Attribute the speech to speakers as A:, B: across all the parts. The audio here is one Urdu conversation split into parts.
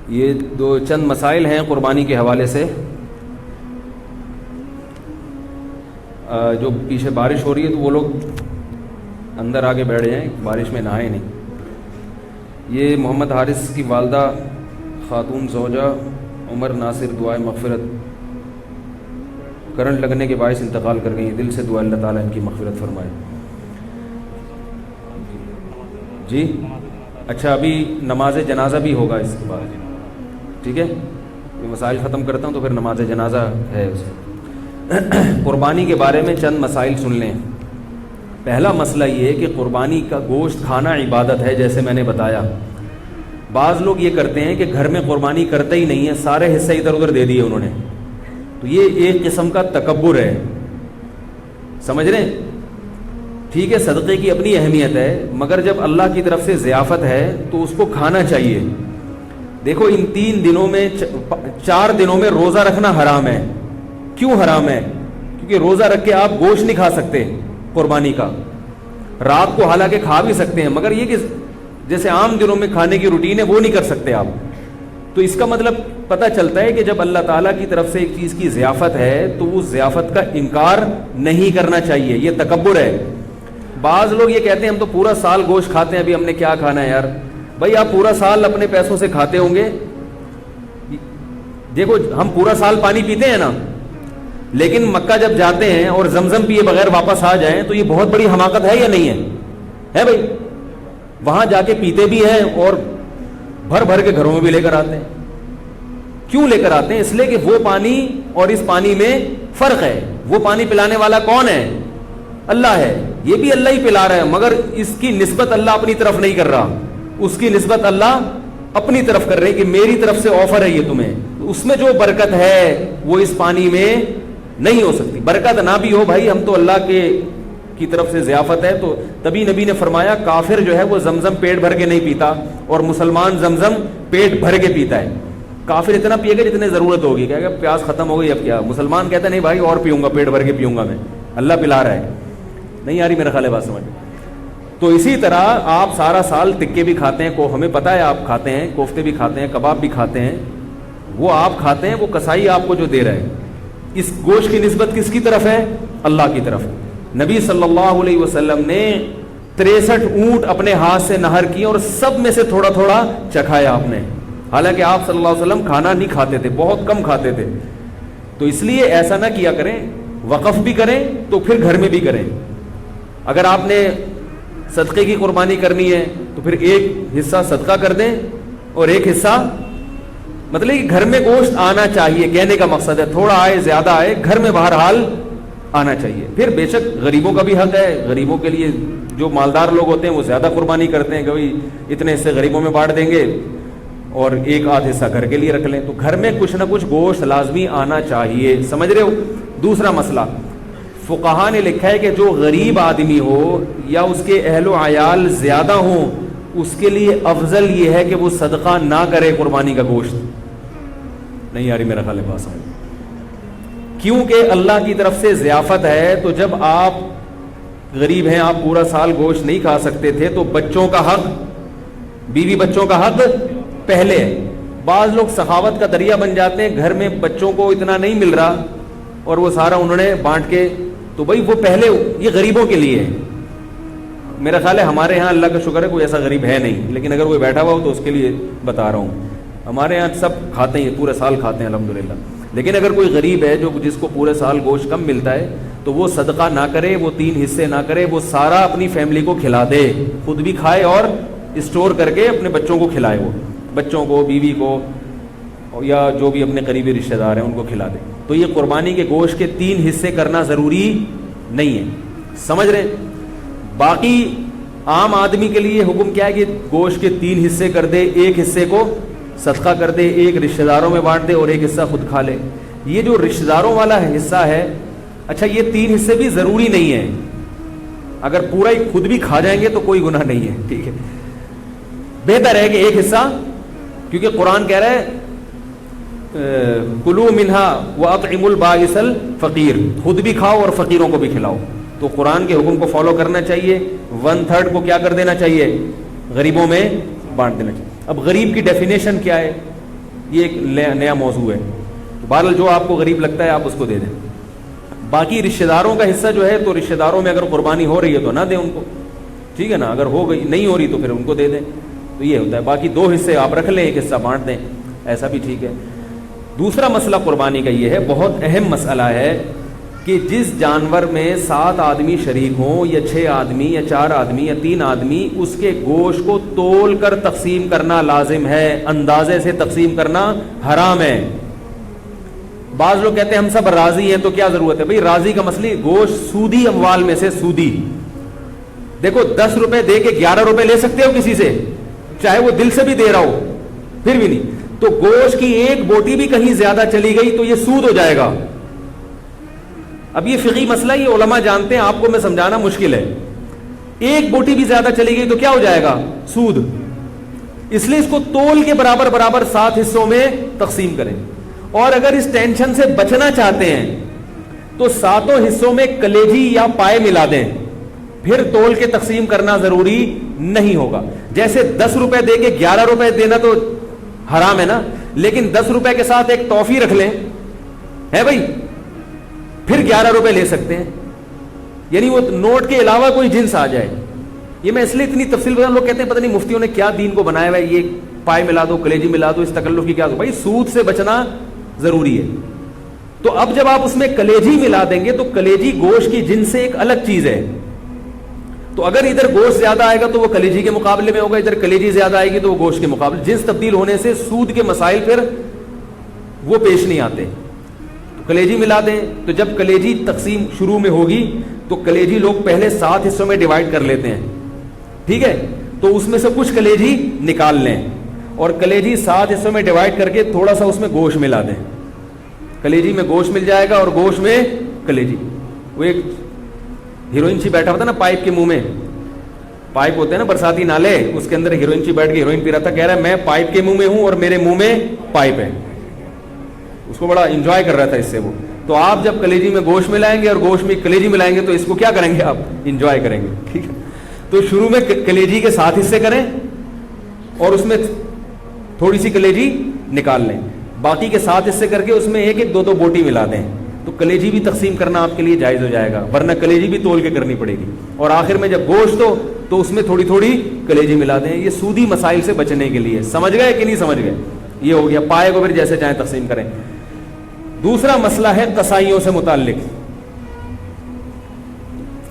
A: یہ دو چند مسائل ہیں قربانی کے حوالے سے. جو پیچھے بارش ہو رہی ہے تو وہ لوگ اندر آگے بیٹھ جائیں, بارش میں نہائے نہیں. یہ محمد حارث کی والدہ خاتون زوجہ عمر ناصر دعائے مغفرت, کرنٹ لگنے کے باعث انتقال کر گئی. دل سے دعا اللہ تعالیٰ ان کی مغفرت فرمائے. جی اچھا, ابھی نماز جنازہ بھی ہوگا اس کے بعد, ٹھیک ہے. یہ مسائل ختم کرتا ہوں تو پھر نماز جنازہ ہے. قربانی کے بارے میں چند مسائل سن لیں. پہلا مسئلہ یہ ہے کہ قربانی کا گوشت کھانا عبادت ہے, جیسے میں نے بتایا. بعض لوگ یہ کرتے ہیں کہ گھر میں قربانی کرتے ہی نہیں ہیں, سارے حصے ادھر ادھر دے دیے انہوں نے, تو یہ ایک قسم کا تکبر ہے. سمجھ رہے ہیں؟ ٹھیک ہے, صدقے کی اپنی اہمیت ہے, مگر جب اللہ کی طرف سے ضیافت ہے تو اس کو کھانا چاہیے. دیکھو ان 3 دنوں میں 4 دنوں میں روزہ رکھنا حرام ہے. کیوں حرام ہے؟ کیونکہ روزہ رکھ کے آپ گوشت نہیں کھا سکتے قربانی کا. رات کو حالانکہ کھا بھی سکتے ہیں, مگر یہ کہ جیسے عام دنوں میں کھانے کی روٹین ہے وہ نہیں کر سکتے آپ. تو اس کا مطلب پتہ چلتا ہے کہ جب اللہ تعالیٰ کی طرف سے ایک چیز کی ضیافت ہے تو اس ضیافت کا انکار نہیں کرنا چاہیے. یہ تکبر ہے. بعض لوگ یہ کہتے ہیں ہم تو پورا سال گوشت کھاتے ہیں, ابھی ہم نے کیا کھانا ہے یار. بھائی آپ پورا سال اپنے پیسوں سے کھاتے ہوں گے. دیکھو ہم پورا سال پانی پیتے ہیں نا, لیکن مکہ جب جاتے ہیں اور زمزم پیے بغیر واپس آ جائیں تو یہ بہت بڑی حماقت ہے یا نہیں ہے؟ ہے بھائی. وہاں جا کے پیتے بھی ہیں اور بھر بھر کے گھروں میں بھی لے کر آتے ہیں. کیوں لے کر آتے ہیں؟ اس لیے کہ وہ پانی اور اس پانی میں فرق ہے. وہ پانی پلانے والا کون ہے؟ اللہ ہے. یہ بھی اللہ ہی پلا رہا ہے, مگر اس کی نسبت اللہ اپنی طرف نہیں کر رہا. اس کی نسبت اللہ اپنی طرف کر رہے کہ میری طرف سے آفر ہے یہ تمہیں. اس میں جو برکت ہے وہ اس پانی میں نہیں ہو سکتی. برکت نہ بھی ہو بھائی, ہم تو اللہ کی طرف سے ضیافت ہے. تو تبھی نبی نے فرمایا کافر جو ہے وہ زمزم پیٹ بھر کے نہیں پیتا, اور مسلمان زمزم پیٹ بھر کے پیتا ہے. کافر اتنا پیے گا جتنے ضرورت ہوگی. کہے گا پیاس ختم ہو گئی اب کیا. مسلمان کہتا ہے نہیں بھائی اور پیوں گا, پیٹ بھر کے پیوں گا میں, اللہ پلا رہا ہے. نہیں آ رہی میرا خیال ہے بات سمجھ. تو اسی طرح آپ سارا سال تکے بھی کھاتے ہیں, ہمیں پتہ ہے آپ کھاتے ہیں, کوفتے بھی کھاتے ہیں, کباب بھی کھاتے ہیں, وہ آپ کھاتے ہیں, وہ کسائی آپ کو جو دے رہا ہے. اس گوشت کی نسبت کس کی طرف ہے؟ اللہ کی طرف. نبی صلی اللہ علیہ وسلم نے 63 اونٹ اپنے ہاتھ سے نہر کیے اور سب میں سے تھوڑا تھوڑا چکھایا آپ نے. حالانکہ آپ صلی اللہ علیہ وسلم کھانا نہیں کھاتے تھے, بہت کم کھاتے تھے. تو اس لیے ایسا نہ کیا کریں, وقف بھی کریں تو پھر گھر میں بھی کریں. اگر آپ نے صدقے کی قربانی کرنی ہے تو پھر ایک حصہ صدقہ کر دیں اور ایک حصہ, مطلب کہ گھر میں گوشت آنا چاہیے. کہنے کا مقصد ہے تھوڑا آئے زیادہ آئے, گھر میں بہرحال آنا چاہیے. پھر بے شک غریبوں کا بھی حق ہے. غریبوں کے لیے جو مالدار لوگ ہوتے ہیں وہ زیادہ قربانی کرتے ہیں کہ بھائی اتنے حصے غریبوں میں بانٹ دیں گے اور ایک آدھ حصہ گھر کے لیے رکھ لیں. تو گھر میں کچھ نہ کچھ گوشت لازمی آنا چاہیے. سمجھ رہے ہو؟ دوسرا مسئلہ, فقہا نے لکھا ہے کہ جو غریب آدمی ہو یا اس کے اہل و عیال زیادہ ہوں, اس کے لیے افضل یہ ہے کہ وہ صدقہ نہ کرے قربانی کا گوشت. نہیں آ رہی میرا خیال ہے بات سمجھ. کیونکہ اللہ کی طرف سے ضیافت ہے. تو جب آپ غریب ہیں, آپ پورا سال گوشت نہیں کھا سکتے تھے, تو بچوں کا حق, بیوی بچوں کا حق پہلے. بعض لوگ سخاوت کا دریا بن جاتے ہیں, گھر میں بچوں کو اتنا نہیں مل رہا اور وہ سارا انہوں نے بانٹ کے, تو بھائی وہ پہلے یہ غریبوں کے لیے ہے. میرا خیال ہے ہمارے ہاں اللہ کا شکر ہے کوئی ایسا غریب ہے نہیں, لیکن اگر کوئی بیٹھا ہوا ہو تو اس کے لیے بتا رہا ہوں. ہمارے ہاں سب کھاتے ہیں, پورے سال کھاتے ہیں الحمدللہ. لیکن اگر کوئی غریب ہے جو جس کو پورے سال گوشت کم ملتا ہے, تو وہ صدقہ نہ کرے, وہ 3 حصے نہ کرے, وہ سارا اپنی فیملی کو کھلا دے, خود بھی کھائے اور اسٹور کر کے اپنے بچوں کو کھلائے. وہ بچوں کو, بیوی کو, یا جو بھی اپنے قریبی رشتہ دار ہیں ان کو کھلا دے. تو یہ قربانی کے گوشت کے 3 حصے کرنا ضروری نہیں ہے. سمجھ رہے؟ باقی عام آدمی کے لیے حکم کیا ہے کہ گوشت کے 3 حصے کر دے, ایک حصے کو صدقہ کر دے, ایک رشتہ داروں میں بانٹ دے اور ایک حصہ خود کھا لے. یہ جو رشتہ داروں والا حصہ ہے, اچھا یہ 3 حصے بھی ضروری نہیں ہے. اگر پورا ہی خود بھی کھا جائیں گے تو کوئی گناہ نہیں ہے, ٹھیک ہے. بہتر ہے کہ ایک حصہ, کیونکہ قرآن کہہ رہا ہے کلوا منہا واطعموا البائس الفقیر, خود بھی کھاؤ اور فقیروں کو بھی کھلاؤ. تو قرآن کے حکم کو فالو کرنا چاہیے. 1/3 کو کیا کر دینا چاہیے؟ غریبوں میں بانٹ دینا چاہیے. اب غریب کی ڈیفینیشن کیا ہے؟ یہ ایک نیا موضوع ہے. بہرحال جو آپ کو غریب لگتا ہے آپ اس کو دے دیں. باقی رشتہ داروں کا حصہ جو ہے تو رشتہ داروں میں اگر قربانی ہو رہی ہے تو نہ دیں ان کو, ٹھیک ہے نا, اگر ہو گئی نہیں ہو رہی تو پھر ان کو دے دیں. تو یہ ہوتا ہے. باقی 2 حصے آپ رکھ لیں, 1 حصہ بانٹ دیں, ایسا بھی ٹھیک ہے. دوسرا مسئلہ قربانی کا یہ ہے, بہت اہم مسئلہ ہے کہ جس جانور میں 7 آدمی شریک ہوں یا 6 آدمی یا 4 آدمی یا 3 آدمی, اس کے گوشت کو تول کر تقسیم کرنا لازم ہے, اندازے سے تقسیم کرنا حرام ہے. بعض لوگ کہتے ہیں ہم سب راضی ہیں تو کیا ضرورت ہے. بھئی راضی کا مسئلہ, گوشت سودی اموال میں سے سودی, دیکھو 10 روپے دے کے 11 روپے لے سکتے ہو کسی سے, چاہے وہ دل سے بھی دے رہا ہو, پھر بھی نہیں. تو گوشت کی ایک بوٹی بھی کہیں زیادہ چلی گئی تو یہ سود ہو جائے گا. اب یہ فقہی مسئلہ, یہ علماء جانتے ہیں, آپ کو میں سمجھانا مشکل ہے. ایک بوٹی بھی زیادہ چلی گئی تو کیا ہو جائے گا, سود. اس لیے اس کو تول کے برابر برابر 7 حصوں میں تقسیم کریں. اور اگر اس ٹینشن سے بچنا چاہتے ہیں تو 7 حصوں میں کلیجی یا پائے ملا دیں, پھر تول کے تقسیم کرنا ضروری نہیں ہوگا. جیسے 10 روپے دے کے 11 روپے دینا تو حرام ہے نا, لیکن 10 روپے کے ساتھ ایک ٹافی رکھ لیں, ہے بھائی, پھر 11 روپے لے سکتے ہیں. یعنی وہ نوٹ کے علاوہ کوئی جنس آ جائے. یہ میں اس لیے اتنی تفصیل بتا, لوگ کہتے ہیں پتہ نہیں مفتیوں نے کیا دین کو بنایا ہوا ہے, یہ پائے ملا دو, کلیجی ملا دو, اس تکلف کی کیا. بھائی سود سے بچنا ضروری ہے. تو اب جب آپ اس میں کلیجی ملا دیں گے تو کلیجی گوشت کی جنس سے ایک الگ چیز ہے. تو اگر ادھر گوشت زیادہ آئے گا تو وہ کلیجی کے مقابلے میں ہوگا, ادھر کلیجی زیادہ آئے گی تو وہ گوشت کے مقابلے. جنس تبدیل ہونے سے سود کے مسائل پھر وہ پیش نہیں آتے. تو کلیجی ملا دیں. تو جب کلیجی تقسیم شروع میں ہوگی تو کلیجی لوگ پہلے 7 حصوں میں ڈیوائڈ کر لیتے ہیں, ٹھیک ہے. تو اس میں سے کچھ کلیجی نکال لیں اور کلیجی 7 حصوں میں ڈیوائڈ کر کے تھوڑا سا اس میں گوشت ملا دیں. کلیجی میں گوشت مل جائے گا اور گوشت میں کلیجی. وہ ایک ہیروئن چی بیٹھا ہوتا نا پائپ کے منہ میں, پائپ ہوتے ہیں نا برساتی نالے, اس کے اندر ہیروئن چی بیٹھ کے ہیروئن پی رہا تھا, کہہ رہا ہے میں پائپ کے منہ میں ہوں اور میرے منہ میں پائپ ہے. اس کو بڑا انجوائے کر رہا تھا اس سے وہ. تو آپ جب کلیجی میں گوشت ملائیں گے اور گوشت میں کلیجی ملائیں گے تو اس کو کیا کریں گے, آپ انجوائے کریں گے, ٹھیک ہے. تو شروع میں کلیجی کے 7 حصے کریں اور اس میں تھوڑی سی کلیجی نکال لیں, باقی کے 7 حصے کر کے اس میں 1-2 بوٹی ملا دیں. تو کلیجی بھی تقسیم کرنا آپ کے لیے جائز ہو جائے گا, ورنہ کلیجی بھی تول کے کرنی پڑے گی. اور آخر میں جب گوشت ہو تو اس میں تھوڑی تھوڑی کلیجی ملا دیں. یہ سودی مسائل سے بچنے کے لیے. سمجھ گئے کہ نہیں سمجھ گئے؟ یہ ہو گیا. پائے کو پھر جیسے چاہیں تقسیم کریں. دوسرا مسئلہ ہے قصائیوں سے متعلق.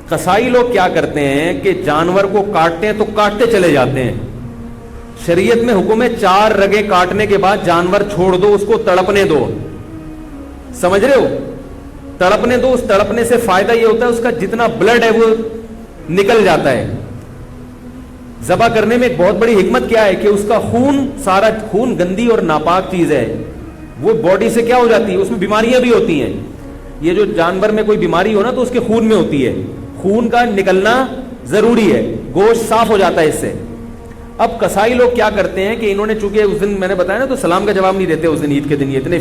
A: قصائی لوگ کیا کرتے ہیں کہ جانور کو کاٹتے ہیں تو کاٹتے چلے جاتے ہیں. شریعت میں حکم ہے 4 رگیں کاٹنے کے بعد جانور چھوڑ دو, اس کو تڑپنے دو. سمجھ رہے ہو؟ تڑپنے دو. اس تڑپنے سے فائدہ یہ ہوتا ہے اس کا جتنا بلڈ ہے وہ نکل جاتا ہے. ذبح کرنے میں ایک بہت بڑی حکمت کیا ہے کہ اس کا خون, سارا خون گندی اور ناپاک چیز ہے, وہ باڈی سے کیا ہو جاتی ہے, اس میں بیماریاں بھی ہوتی ہیں. یہ جو جانور میں کوئی بیماری ہو نا تو اس کے خون میں ہوتی ہے, خون کا نکلنا ضروری ہے, گوشت صاف ہو جاتا ہے اس سے. اب قصائی لوگ کیا کرتے ہیں کہ انہوں نے چونکہ اس دن میں نے بتایا نا تو سلام کا جواب نہیں دیتے اس دن, عید کے دن یہ اتنے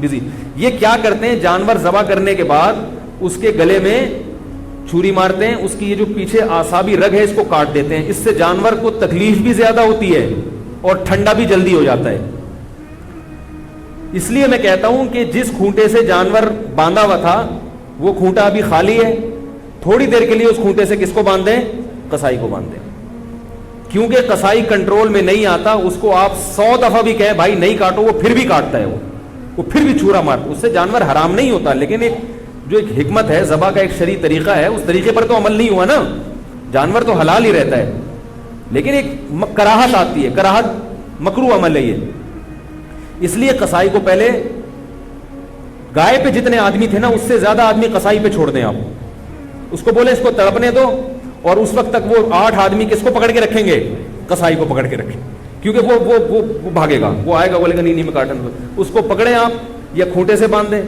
A: بزی. یہ کیا کرتے ہیں, جانور ذبح کرنے کے بعد اس کے گلے میں چھری مارتے ہیں, اس کی یہ جو پیچھے اعصابی رگ ہے اس کو کاٹ دیتے ہیں. اس سے جانور کو تکلیف بھی زیادہ ہوتی ہے اور ٹھنڈا بھی جلدی ہو جاتا ہے. اس لیے میں کہتا ہوں کہ جس کھونٹے سے جانور باندھا ہوا تھا وہ کھونٹا ابھی خالی ہے, تھوڑی دیر کے لیے اس کھونٹے سے کس کو باندھ دیں, قصائی کو باندھ دیں. کیونکہ قصائی کنٹرول میں نہیں آتا, اس کو آپ 100 دفعہ بھی کہیں بھائی نہیں کاٹو وہ پھر بھی کاٹتا ہے, وہ پھر بھی چھورا مارتا. اس سے جانور حرام نہیں ہوتا, لیکن ایک جو ایک حکمت ہے, ذبح کا ایک شرعی طریقہ ہے, اس طریقے پر تو عمل نہیں ہوا نا. جانور تو حلال ہی رہتا ہے لیکن ایک کراہت آتی ہے, کراہت مکروہ عمل ہے یہ. اس لیے قصائی کو پہلے گائے پہ جتنے آدمی تھے نا اس سے زیادہ آدمی قصائی پہ چھوڑ دیں. آپ اس کو بولے اس کو تڑپنے دو, اور اس وقت تک وہ 8 آدمی کس کو پکڑ کے رکھیں گے, قصائی کو پکڑ کے رکھیں, کیونکہ وہ بھاگے گا, وہ آئے گا بولے گا نہیں میں کاٹن. اس کو پکڑیں آپ یا کھوٹے سے باندھ دیں.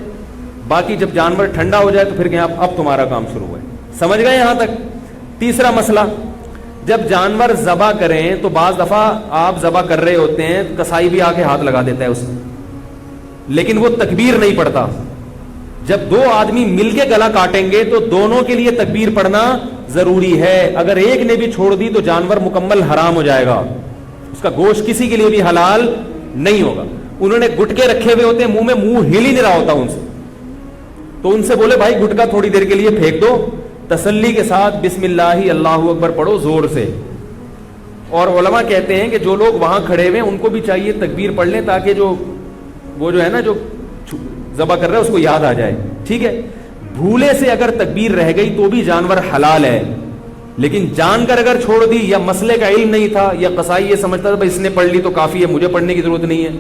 A: باقی جب جانور ٹھنڈا ہو جائے تو پھر کہیں آپ اب تمہارا کام شروع ہے. سمجھ گئے یہاں تک؟ تیسرا مسئلہ, جب جانور ذبح کریں تو بعض دفعہ آپ ذبح کر رہے ہوتے ہیں, قصائی بھی آ کے ہاتھ لگا دیتا ہے اس میں, لیکن وہ تکبیر نہیں پڑتا. جب 2 آدمی مل کے گلا کاٹیں گے تو دونوں کے لیے تکبیر پڑھنا ضروری ہے. اگر ایک نے بھی چھوڑ دی تو جانور مکمل حرام ہو جائے گا, اس کا گوشت کسی کے لیے بھی حلال نہیں ہوگا. انہوں نے گٹکے رکھے ہوئے ہوتے ہیں منہ میں, منہ ہل ہی نہیں رہا ہوتا ان سے, تو ان سے بولے بھائی گٹکا تھوڑی دیر کے لیے پھینک دو, تسلی کے ساتھ بسم اللہ اللہ اکبر پڑھو زور سے. اور علماء کہتے ہیں کہ جو لوگ وہاں کھڑے ہوئے ان کو بھی چاہیے تکبیر پڑھ لیں تاکہ وہ جو ہے نا جو ذبح کر رہا ہے اس کو یاد آ جائے. ٹھیک ہے, بھولے سے اگر تکبیر رہ گئی تو بھی جانور حلال ہے, لیکن جان کر اگر چھوڑ دی یا مسئلے کا علم نہیں تھا یا قصائی یہ سمجھتا تھا بھائی اس نے پڑھ لی تو کافی ہے, مجھے پڑھنے کی ضرورت نہیں ہے,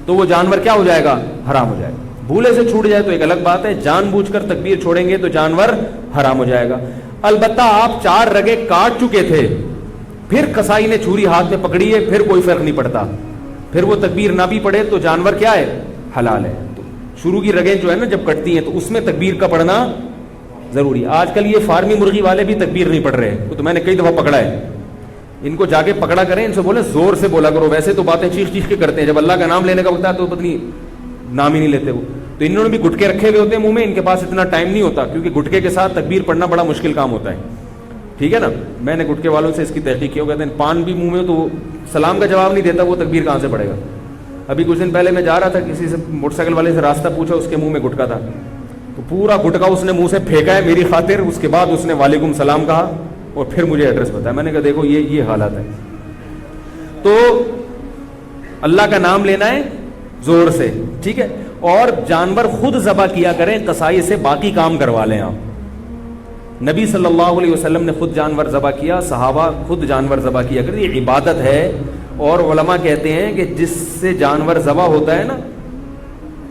A: تو وہ جانور کیا ہو جائے گا, حرام ہو جائے گا. بھولے سے چھوٹ جائے تو ایک الگ بات ہے, جان بوجھ کر تکبیر چھوڑیں گے تو جانور حرام ہو جائے گا. البتہ آپ 4 رگیں کاٹ چکے تھے, پھر قصائی نے چھری ہاتھ میں پکڑی ہے, پھر کوئی فرق نہیں پڑتا, پھر وہ تکبیر نہ بھی پڑھے تو جانور کیا ہے, حلال ہے. تو شروع کی رگیں جو ہے نا جب کٹتی ہیں تو اس میں تکبیر کا پڑھنا ضروری. آج کل یہ فارمی مرغی والے بھی تکبیر نہیں پڑھ رہے, وہ تو میں نے کئی دفعہ پکڑا ہے, ان کو جا کے پکڑا کریں, ان سے بولے زور سے بولا کرو, ویسے تو باتیں چیخ چیخ کے کرتے ہیں, جب اللہ کا نام لینے کا وقت ہے تو پتہ نام ہی نہیں لیتے وہ. تو انہوں نے بھی گٹکے رکھے ہوئے ہوتے ہیں منہ میں, ان کے پاس اتنا ٹائم نہیں ہوتا کیونکہ گٹکے کے ساتھ تکبیر پڑھنا بڑا مشکل کام ہوتا ہے. ٹھیک ہے نا, میں نے گٹکے والوں سے اس کی تحقیق کی, وہ کہتے ہیں پان بھی منہ میں تو سلام کا جواب نہیں دیتا, وہ تکبیر کہاں سے پڑے گا. ابھی کچھ دن پہلے میں جا رہا تھا, کسی سے موٹر سائیکل والے سے راستہ پوچھا, اس کے منہ میں گٹکا تھا, تو پورا گٹکا اس نے منہ سے پھینکا ہے میری خاطر, اس کے بعد اس نے وعلیکم السلام کہا اور پھر مجھے ایڈریس بتایا. میں نے کہا دیکھو یہ حالت ہے. تو اللہ کا نام لینا ہے زور سے, ٹھیک ہے, اور جانور خود ذبح کیا کریں, قصائی سے باقی کام کروا لیں آپ. نبی صلی اللہ علیہ وسلم نے خود جانور ذبح کیا, صحابہ خود جانور ذبح کیا کریں, یہ عبادت ہے. اور علماء کہتے ہیں کہ جس سے جانور ذبح ہوتا ہے نا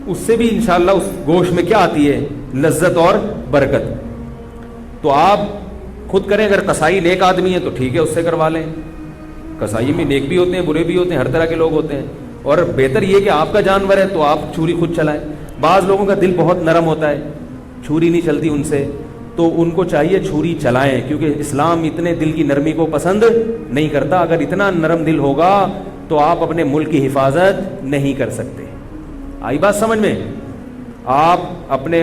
A: اس سے بھی انشاءاللہ اس گوشت میں کیا آتی ہے, لذت اور برکت. تو آپ خود کریں, اگر قصائی نیک آدمی ہے تو ٹھیک ہے اس سے کروا لیں, قصائی میں نیک بھی ہوتے ہیں برے بھی ہوتے ہیں, ہر طرح کے لوگ ہوتے ہیں. اور بہتر یہ کہ آپ کا جانور ہے تو آپ چھری خود چلائیں. بعض لوگوں کا دل بہت نرم ہوتا ہے, چھری نہیں چلتی ان سے, تو ان کو چاہیے چھری چلائیں, کیونکہ اسلام اتنے دل کی نرمی کو پسند نہیں کرتا. اگر اتنا نرم دل ہوگا تو آپ اپنے ملک کی حفاظت نہیں کر سکتے. آئی بات سمجھ میں؟ آپ اپنے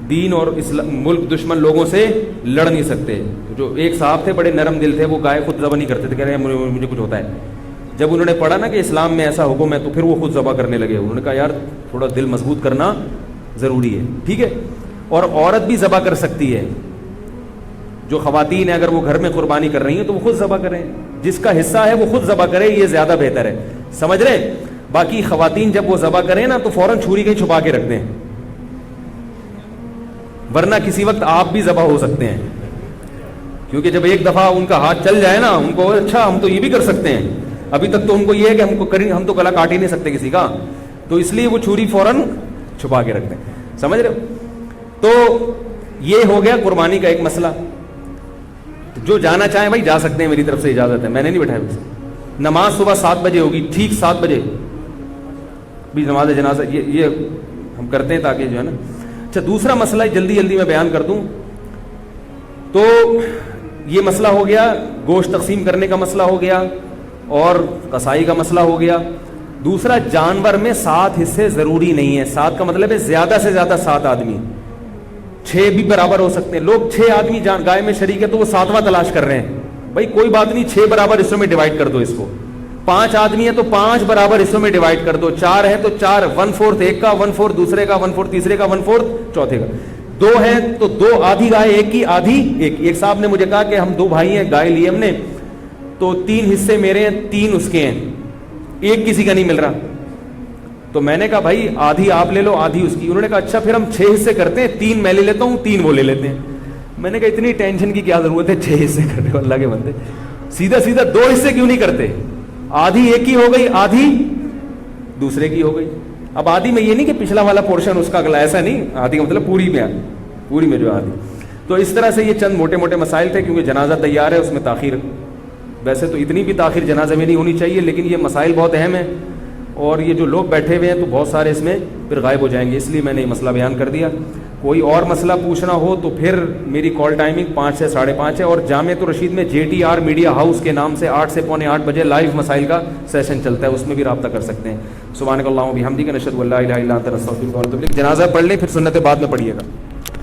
A: دین اور ملک دشمن لوگوں سے لڑ نہیں سکتے. جو ایک صاحب تھے بڑے نرم دل تھے, وہ گائے خود ذبح نہیں کرتے تھے, کہہ رہے ہیں مجھے کچھ ہوتا ہے. جب انہوں نے پڑھا نا کہ اسلام میں ایسا حکم ہے تو پھر وہ خود ذبح کرنے لگے. انہوں نے کہا یار تھوڑا دل مضبوط کرنا ضروری ہے. ٹھیک ہے, اور عورت بھی ذبح کر سکتی ہے. جو خواتین ہیں اگر وہ گھر میں قربانی کر رہی ہیں تو وہ خود ذبح کریں, جس کا حصہ ہے وہ خود ذبح کرے, یہ زیادہ بہتر ہے. سمجھ رہے؟ باقی خواتین جب وہ ذبح کریں نا تو فوراً چھری کہیں چھپا کے رکھ دیں, ورنہ کسی وقت آپ بھی ذبح ہو سکتے ہیں. کیونکہ جب ایک دفعہ ان کا ہاتھ چل جائے نا, ان کو اچھا ہم تو یہ بھی کر سکتے ہیں, ابھی تک تو ان کو یہ ہے کہ ہم تو گلا کاٹ ہی نہیں سکتے کسی کا, تو اس لیے وہ چھری فوراً چھپا کے رکھ دیں. سمجھ رہے ہو؟ تو یہ ہو گیا قربانی کا ایک مسئلہ. جو جانا چاہیں بھائی جا سکتے ہیں, میری طرف سے اجازت ہے, میں نے نہیں بٹھایا. نماز صبح 7 بجے ہوگی, ٹھیک 7 بجے بھی نماز جنازہ یہ ہم کرتے ہیں تاکہ جو ہے نا. اچھا, دوسرا مسئلہ جلدی جلدی میں بیان کر دوں. تو یہ مسئلہ ہو گیا, گوشت تقسیم کرنے کا مسئلہ ہو گیا اور قصائی کا مسئلہ ہو گیا. دوسرا, جانور میں 7 حصے ضروری نہیں ہے. 7 کا مطلب ہے زیادہ سے زیادہ 7 آدمی, 6 بھی برابر ہو سکتے ہیں. لوگ 6 آدمی گائے میں شریک ہے تو وہ 7واں تلاش کر رہے ہیں. بھائی کوئی بات نہیں, 6 برابر حصوں میں ڈیوائڈ کر دو اس کو. 5 آدمی ہے تو 5 برابر حصوں میں ڈیوائڈ کر دو. 4 ہے تو 4, 1/4 ایک کا, 1/4 دوسرے کا, 1/4 تیسرے کا, 1/4 چوتھے کا. 2 ہے تو 2 آدھی گائے ایک کی, آدھی ایک. ایک صاحب نے مجھے کہا کہ ہم 2 بھائی ہیں, گائے لی ہم نے, تو 3 حصے میرے ہیں, 3 اس کے ہیں, ایک کسی کا نہیں مل رہا. تو میں نے کہا بھائی آدھی آپ لے لو, آدھی اس کی. انہوں نے کہا اچھا پھر ہم 6 حصے کرتے ہیں, 3 میں لے لیتا ہوں, 3 وہ لے لیتے ہیں. میں نے کہا اتنی ٹینشن کی کیا ضرورت ہے, 6 حصے کرنے کو, اللہ کے بندے سیدھا سیدھا 2 حصے کیوں نہیں کرتے؟ آدھی ایک کی ہو گئی, آدھی دوسرے کی ہو گئی. اب آدھی میں یہ نہیں کہ پچھلا والا پورشن اس کا اگلا, ایسا نہیں, آدھی کا مطلب پوری میں جو آدھی. تو اس طرح سے یہ چند موٹے موٹے مسائل تھے. کیونکہ جنازہ تیار ہے, اس میں تاخیر, ویسے تو اتنی بھی تاخیر جنازہ میں نہیں ہونی چاہیے, لیکن یہ مسائل بہت اہم ہیں اور یہ جو لوگ بیٹھے ہوئے ہیں تو بہت سارے اس میں پھر غائب ہو جائیں گے, اس لیے میں نے یہ مسئلہ بیان کر دیا. کوئی اور مسئلہ پوچھنا ہو تو پھر میری کال ٹائمنگ 5 سے 5:30 ہے, اور جامعۃ الرشید میں JTR میڈیا ہاؤس کے نام سے 8 سے 7:45 بجے لائیو مسائل کا سیشن چلتا ہے, اس میں بھی رابطہ کر سکتے ہیں. سبحانک اللہم و بحمدک, نشہد ان لا الہ الا انت, نستغفرک و نتوب الیک. جنازہ پڑھ لیں, پھر سنت بعد میں پڑھیے گا.